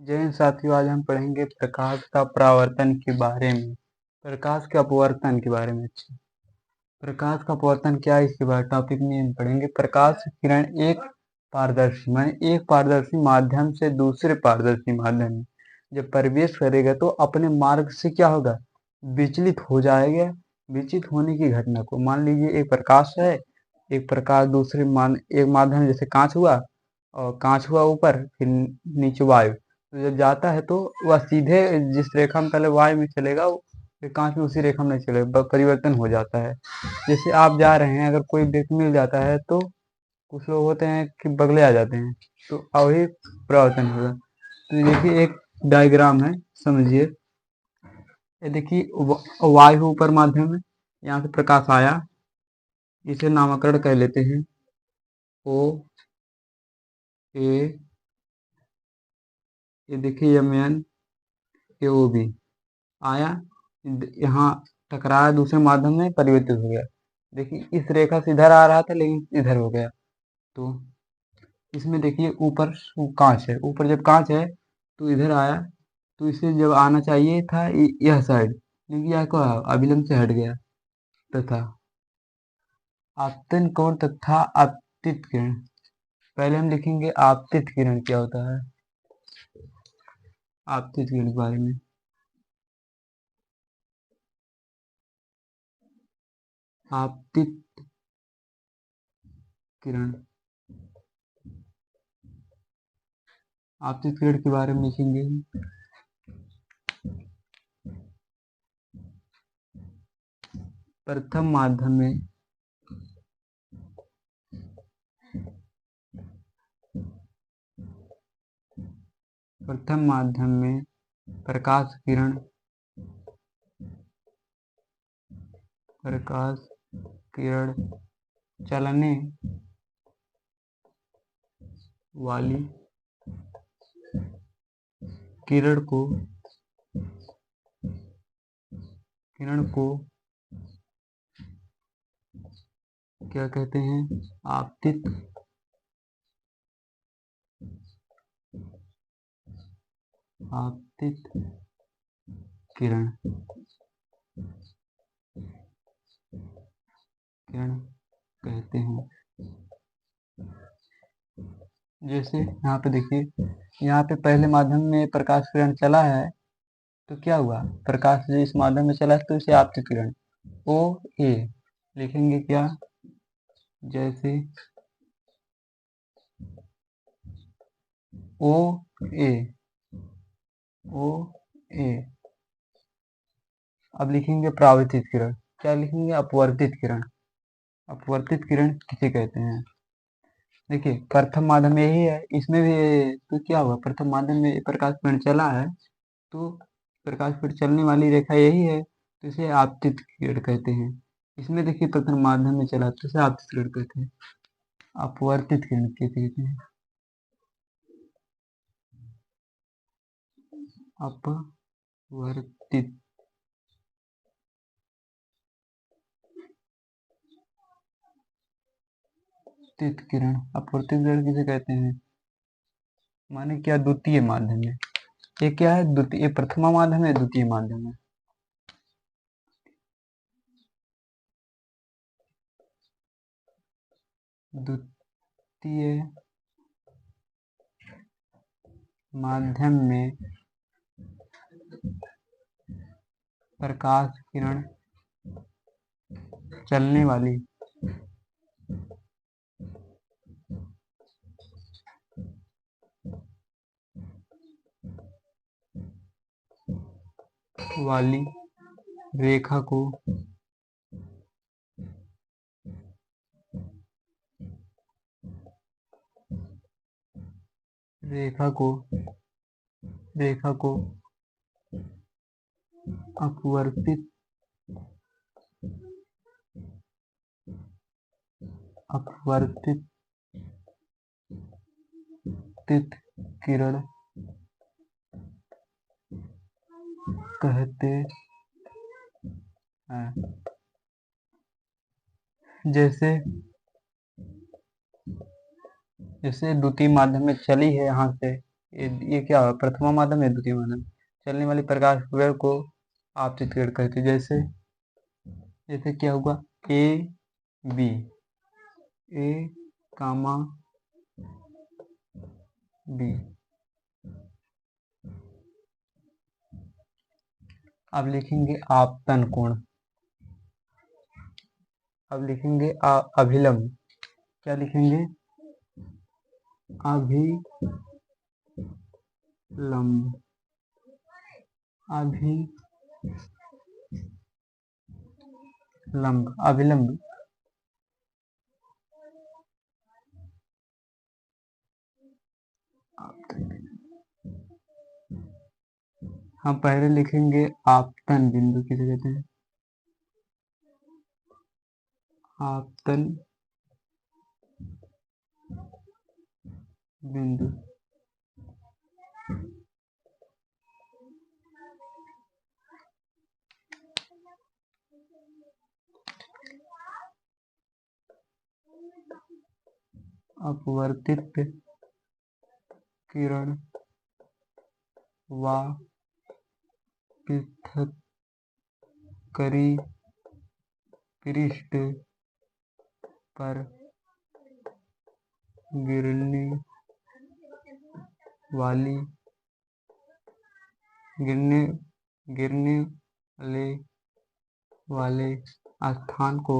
जय हिंद साथियों, आज हम पढ़ेंगे प्रकाश का परावर्तन के बारे में। प्रकाश के अपवर्तन के बारे में। अच्छा, प्रकाश का अपवर्तन क्या है, इसके बारे टॉपिक में हम पढ़ेंगे। प्रकाश किरण एक पारदर्शी माने एक पारदर्शी माध्यम से दूसरे पारदर्शी माध्यम में जब प्रवेश करेगा तो अपने मार्ग से क्या होगा, विचलित हो जाएगा। विचलित होने की घटना को मान लीजिए एक प्रकाश है, एक प्रकाश दूसरे एक माध्यम जैसे कांच हुआ, और कांच हुआ ऊपर, फिर नीचे वायु। तो जब जाता है तो वह सीधे जिस रेखा में पहले वायु में चलेगा, फिर कांच में उसी रेखा में नहीं चलेगा, परिवर्तन हो जाता है। जैसे आप जा रहे हैं, अगर कोई व्यक्ति मिल जाता है तो कुछ लोग होते हैं कि बगले आ जाते हैं, तो वही परिवर्तन होगा। तो देखिए एक डायग्राम है, समझिए। ये देखिए वायु ऊपर माध्यम है, यहाँ से प्रकाश आया, इसे नामकरण कर लेते हैं ओ ए। ये देखिए M N A O B आया, यहाँ टकराया, दूसरे माध्यम में परिवर्तित हो गया। देखिए इस रेखा से इधर आ रहा था लेकिन इधर हो गया। तो इसमें देखिए ऊपर कांच है, ऊपर जब कांच है तो इधर आया, तो इसे जब आना चाहिए था यह साइड, लेकिन यह क्या अभिलंब से हट गया। तथा आपतन कोण तथा आपतित किरण। पहले हम लिखेंगे आपतित किरण क्या होता है, आपतित किरण के बारे में। आपतित किरण, आपतित किरण के बारे में लिखेंगे। प्रथम माध्यम में प्रकाश किरण चलने वाली किरण को क्या कहते हैं, आपतित किरण कहते हैं। जैसे यहाँ पे देखिए, यहाँ पे पहले माध्यम में प्रकाश किरण चला है, तो क्या हुआ, प्रकाश जो इस माध्यम में चला है तो इसे आपतित किरण ओ ए लिखेंगे क्या, जैसे ओ ए ओ ए। अब लिखेंगे परावर्तित किरण, क्या लिखेंगे, अपवर्तित किरण। अपवर्तित किरण किसे कहते हैं। देखिए प्रथम माध्यम यही है, इसमें भी तो क्या हुआ, प्रथम माध्यम में प्रकाश किरण चला है, तो प्रकाश किरण चलने वाली रेखा यही है, तो इसे आपतित किरण कहते हैं। इसमें देखिए प्रथम माध्यम में चला तो इसे आपतित किरण कहते हैं। अपवर्तित किरण किसे कहते हैं, अपवर्तित किरण। अपवर्तित किरण किसे कहते हैं, माने क्या, द्वितीय माध्यम है। ये क्या है, द्वितीय, प्रथमा माध्यम है, द्वितीय माध्यम है। द्वितीय माध्यम में प्रकाश किरण चलने वाली रेखा को अपवर्तित किरण कहते हैं। जैसे जैसे द्वितीय माध्यम में चली है यहाँ से, ये क्या हुआ, प्रथमा माध्यम या द्वितीय माध्यम। चलने वाली प्रकाश वेव को आपतित किरण कहते हैं। जैसे जैसे क्या हुआ, A B, A comma B. अब लिखेंगे आपतन कोण। अब लिखेंगे अभिलंब। क्या लिखेंगे, अभिलंब। अभिलंब हम पहले लिखेंगे आपतन बिंदु किसे कहते हैं, आपतन बिंदु। अपवर्तित किरण व पृथक्करी पृष्ठ पर गिरने वाली गिरने वाले स्थान को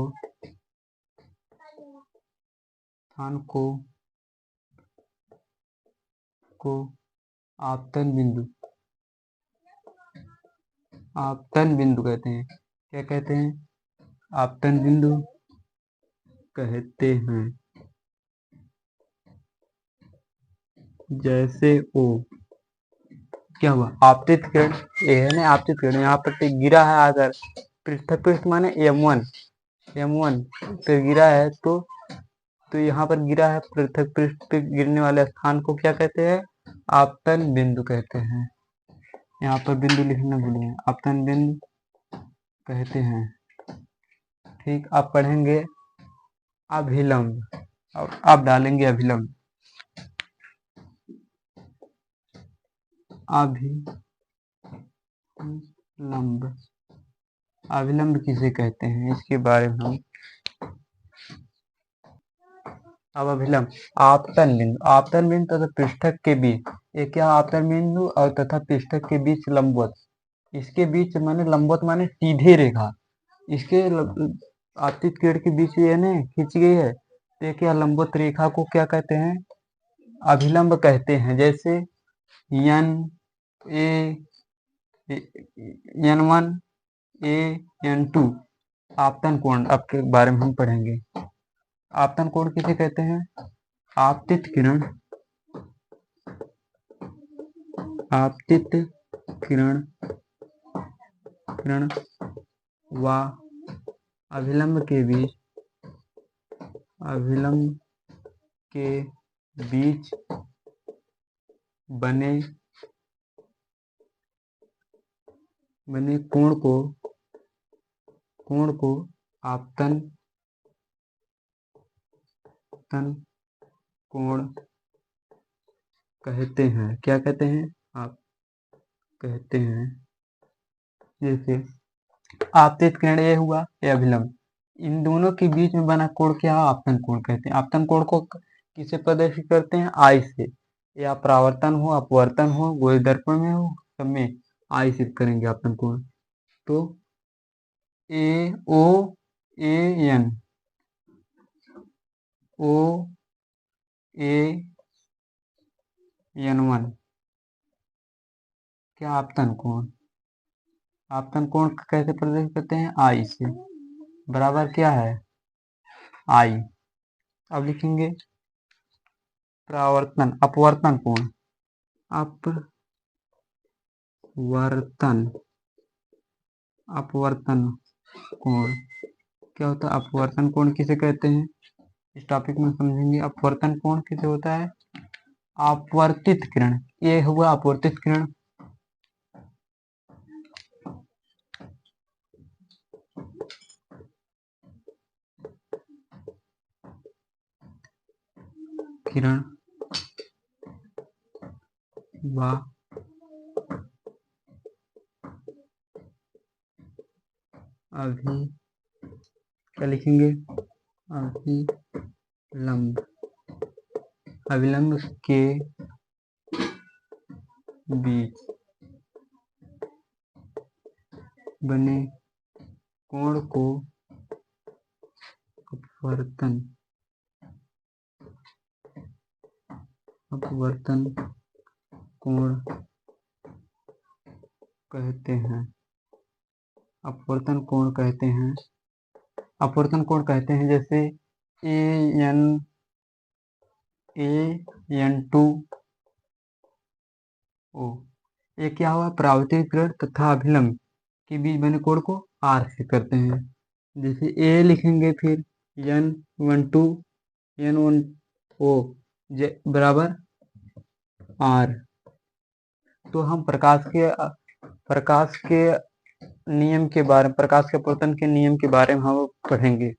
आपतन बिंदु कहते हैं। क्या कहते हैं, आपतन बिंदु कहते हैं। जैसे ओ क्या हुआ, आपतित किरण, ये है ना आपतित किरण, यहाँ पर गिरा है अगर पृष्ठ माने m1 पे गिरा है तो यहाँ पर गिरा है पृथक पृष्ठ पे गिरने वाले स्थान को क्या कहते हैं, आपतन बिंदु कहते हैं। यहाँ पर बिंदु लिखना भूले, आपतन बिंदु कहते हैं। ठीक, आप पढ़ेंगे अभिलंब। आप डालेंगे अभिलंब। अभिलंब किसे कहते हैं, इसके बारे में हम अब अभिलंब। आपतन बिंदु तथा पृष्ठक के बीच, ये क्या, आपतन बिंदु और तथा पृष्ठक के बीच लंबवत, इसके बीच माने लंबवत माने सीधे रेखा, इसके आपतित किरण के बीच ये ना खींची गई है, तो ये क्या, लंबवत रेखा को क्या कहते हैं, अभिलंब कहते हैं। जैसे n1 a n2 आपतन कोण आपके बारे में हम पढ़ेंगे। आपतन कोण किसे कहते हैं, आपतित किरण व अभिलंब के बीच बने कोण को आपतन कोण कहते हैं। क्या कहते हैं, आप कहते हैं। जैसे आपतित किरण ये हुआ, ये अभिलंब, इन दोनों के बीच में बना कोण क्या, आपतन कोण कहते हैं। आपतन कोण को किसे प्रदर्शित करते हैं, आई से, या परावर्तन हो, अपवर्तन हो, गोल दर्पण में हो, सब में आई से करेंगे आपतन कोण। तो ए ओ A N O A n1 क्या, आपतन कोण कैसे प्रदर्शित करते हैं, आई से, बराबर क्या है, आई। अब लिखेंगे अपवर्तन कोण। अपवर्तन कोण क्या होता है, अपवर्तन कोण किसे कहते हैं, इस टॉपिक में समझेंगे। अपवर्तन कोण किसे होता है, अपवर्तित किरण, ये हुआ अपवर्तित किरण। वाह अभी क्या लिखेंगे? अभिलंब, अभिलंब के बीच बने कोण को अपवर्तन कोण कहते हैं। अपवर्तन कोण कहते हैं, अपवर्तन कोण कहते हैं जैसे AN2 O, ये क्या हुआ? परावर्तित विकिरण तथा अभिलंब के बीच बने कोण को R से करते हैं। जैसे A लिखेंगे, फिर N12 बराबर R। तो हम प्रकाश के नियम के बारे में, प्रकाश के अपवर्तन के नियम के बारे में हम पढ़ेंगे।